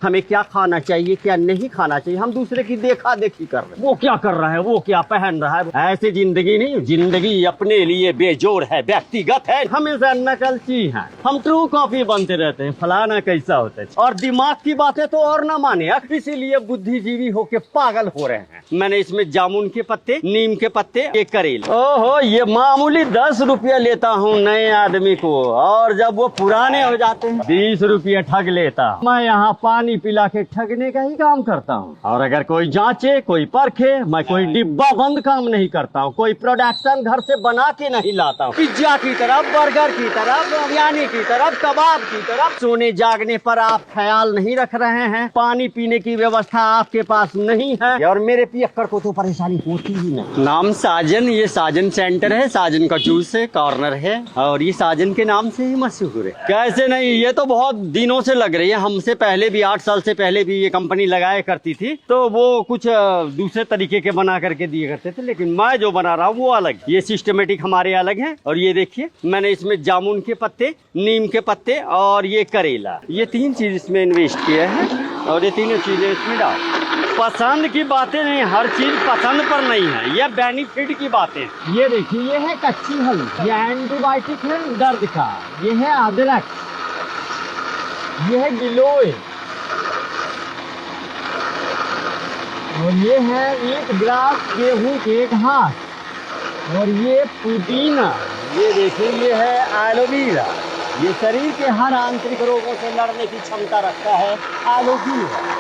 हमें क्या खाना चाहिए क्या नहीं खाना चाहिए, हम दूसरे की देखा देखी कर रहे हैं। वो क्या कर रहा है, वो क्या पहन रहा है, ऐसी जिंदगी नहीं। जिंदगी अपने लिए बेजोड़ है, व्यक्तिगत है। हमेशा नकलची हैं, हम ट्रू कॉपी बनते रहते हैं। फलाना कैसा होता है और दिमाग की बातें तो और ना माने, इसीलिए बुद्धिजीवी होके पागल हो रहे हैं। मैंने इसमें जामुन के पत्ते, नीम के पत्ते, ये करेल। ओहो, ये मामूली 10 रुपया लेता हूँ नए आदमी को, और जब वो पुराने हो जाते हैं 20 रुपया ठग लेता। मैं यहाँ पानी पिला के ठगने का ही काम करता हूँ। और अगर कोई जांचे, कोई परखे, मैं कोई डिब्बा बंद काम नहीं करता हूँ। कोई प्रोडक्शन घर से बना के नहीं लाता हूँ। पिज्जा की तरफ, बर्गर की तरफ, बिरयानी की तरफ, कबाब की तरफ। सोने जागने पर आप ख्याल नहीं रख रहे हैं, पानी पीने की व्यवस्था आपके पास नहीं है, और मेरे पियक्कड़ को तो परेशानी होती ही नहीं। नाम साजन, ये साजन सेंटर है, साजन का जूस है, कॉर्नर है, और ये साजन के नाम से ही मशहूर है। कैसे नहीं, ये तो बहुत दिनों से लग रही है। हमसे पहले भी 8 साल से पहले भी ये कंपनी लगाया करती थी, तो वो कुछ दूसरे तरीके के बना करके दिए करते थे, लेकिन मैं जो बना रहा हूँ वो अलग। ये सिस्टमेटिक हमारे अलग है। और ये देखिए, मैंने इसमें जामुन के पत्ते, नीम के पत्ते और ये करेला, ये 3 चीज इसमें इन्वेस्ट किया है, और ये तीनों चीजें इसमें डाल। पसंद की बातें नहीं, हर चीज पसंद पर नहीं है, ये बेनिफिट की बातें। ये देखिए, ये है कच्ची हल्दी, ये एंटीबायोटिक है दर्द का, ये है अदरक, ये है गिलोय, और ये है 1 गिलास गेहूं के घास, और ये पुदीना, ये देखिए, ये है एलोवेरा। ये शरीर के हर आंतरिक रोगों से लड़ने की क्षमता रखता है एलोवेरा।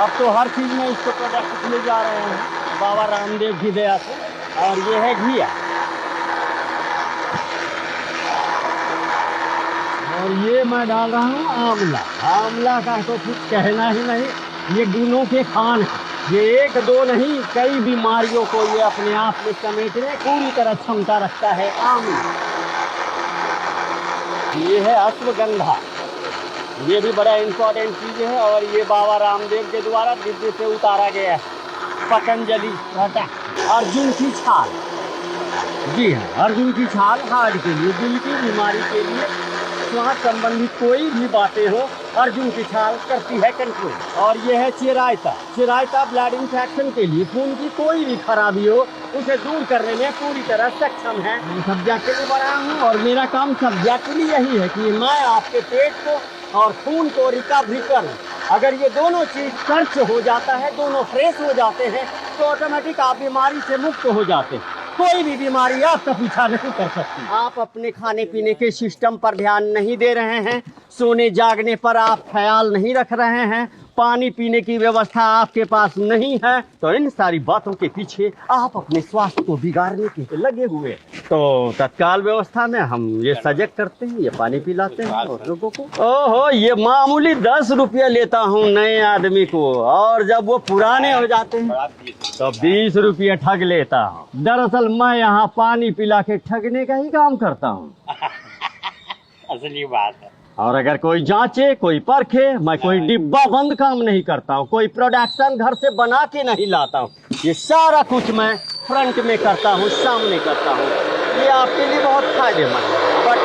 अब तो हर चीज में इसको प्रोडक्ट ले जा रहे हैं बाबा रामदेव की दया से। और ये है घिया, और ये मैं डाल रहा हूँ आंवला। आंवला का तो कुछ कहना ही नहीं, ये गुणों के खान है। ये 1 2 नहीं, कई बीमारियों को ये अपने आप में समेटने पूरी तरह क्षमता रखता है आंवला। ये है अश्वगंधा, ये भी बड़ा इम्पोर्टेंट चीज है, और ये बाबा रामदेव के द्वारा दिव्य से उतारा गया है। पतंजलि अर्जुन की छाल, जी हाँ, अर्जुन की छाल हार्ट के लिए, दिल की बीमारी के लिए, श्वास संबंधित कोई भी बातें हो, अर्जुन की छाल करती है कंट्रोल। और ये है चिरायता। चिरायता ब्लड इंफेक्शन के लिए, खून की कोई भी खराबी हो उसे दूर करने में पूरी तरह सक्षम है। मैं सब्जेक्ट के लिए बनाया हूँ, और मेरा काम सब्जेक्ट के लिए यही है कि मैं आपके पेट को और खून को रिकवरी करूं। अगर ये दोनों चीज सर्च हो जाता है, दोनों फ्रेश हो जाते हैं, तो ऑटोमेटिक आप बीमारी से मुक्त हो जाते हैं। कोई भी बीमारी आपका पीछा नहीं कर सकती। आप अपने खाने पीने के सिस्टम पर ध्यान नहीं दे रहे हैं, सोने जागने पर आप ख्याल नहीं रख रहे हैं, पानी पीने की व्यवस्था आपके पास नहीं है, तो इन सारी बातों के पीछे आप अपने स्वास्थ्य को बिगाड़ने के लगे हुए। तो तत्काल व्यवस्था में हम ये सजग करते हैं, ये पानी पिलाते हैं और लोगों को। ओहो, ये मामूली 10 रुपया लेता हूँ नए आदमी को, और जब वो पुराने हो जाते हैं तो 20 रुपया ठग लेता हूँ। दरअसल मैं यहाँ पानी पिला के ठगने का ही काम करता हूँ। असली बात है। और अगर कोई जांचे, कोई परखे, मैं कोई डिब्बा बंद काम नहीं करता हूँ। कोई प्रोडक्शन घर से बना के नहीं लाता हूँ। ये सारा कुछ मैं फ्रंट में करता हूँ, सामने करता हूँ। ये आपके लिए बहुत फायदेमंद है। बट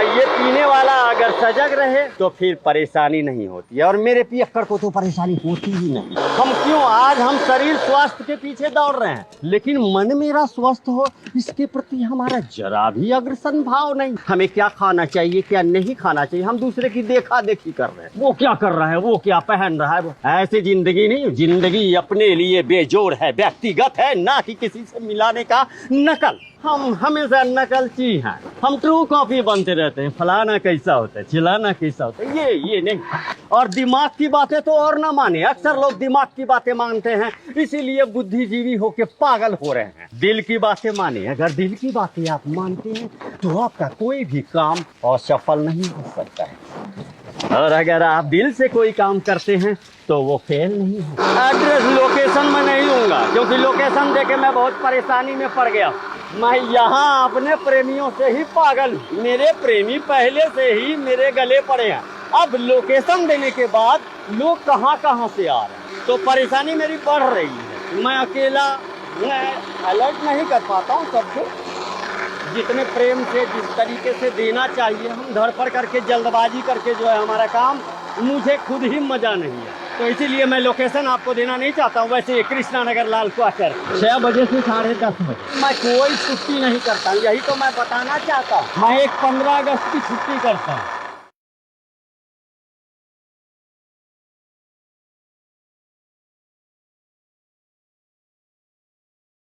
ये पीने वाला अगर सजग रहे तो फिर परेशानी नहीं होती है, और मेरे पियक्कड़ को तो परेशानी होती ही नहीं। हम क्यों, आज हम शरीर स्वास्थ्य के पीछे दौड़ रहे हैं, लेकिन मन मेरा स्वस्थ हो, इसके प्रति हमारा जरा भी अग्रसन भाव नहीं। हमें क्या खाना चाहिए क्या नहीं खाना चाहिए, हम दूसरे की देखा देखी कर रहे हैं। वो क्या कर रहा है, वो क्या पहन रहा है, ऐसी जिंदगी नहीं। जिंदगी अपने लिए बेजोड़ है, व्यक्तिगत है, ना कि किसी से मिलाने का नकल। हम हमेशा नकलची हैं, हम ट्रू कॉपी बनते रहते हैं। फलाना कैसा होता है, चिलाना कैसा होता है, ये नहीं। और दिमाग की बातें तो और ना माने, अक्सर लोग दिमाग की बातें मानते हैं, इसीलिए बुद्धिजीवी होके पागल हो रहे हैं। दिल की बातें माने, अगर दिल की बातें आप मानते हैं तो आपका कोई भी काम असफल नहीं हो सकता है, और अगर आप दिल से कोई काम करते हैं तो वो फेल नहीं है। एड्रेस लोकेशन में नहीं दूंगा, क्योंकि लोकेशन देके मैं बहुत परेशानी में पड़ गया। मैं यहाँ अपने प्रेमियों से ही पागल हूँ। मेरे प्रेमी पहले से ही मेरे गले पड़े हैं, अब लोकेशन देने के बाद लोग कहाँ कहाँ से आ रहे हैं, तो परेशानी मेरी बढ़ रही है। मैं अकेला मैं अलर्ट नहीं कर पाता हूँ सबको। जितने प्रेम से, जिस तरीके से देना चाहिए, हम धड़पड़ करके, जल्दबाजी करके जो है हमारा काम मुझे खुद ही मजा नहीं है, तो इसीलिए मैं लोकेशन आपको देना नहीं चाहता हूँ। वैसे कृष्णा नगर लाल क्वार्टर 6 बजे से 10:30 बजे। मैं कोई छुट्टी नहीं करता, यही तो मैं बताना चाहता हूँ। मैं एक 15 अगस्त की छुट्टी करता हूँ।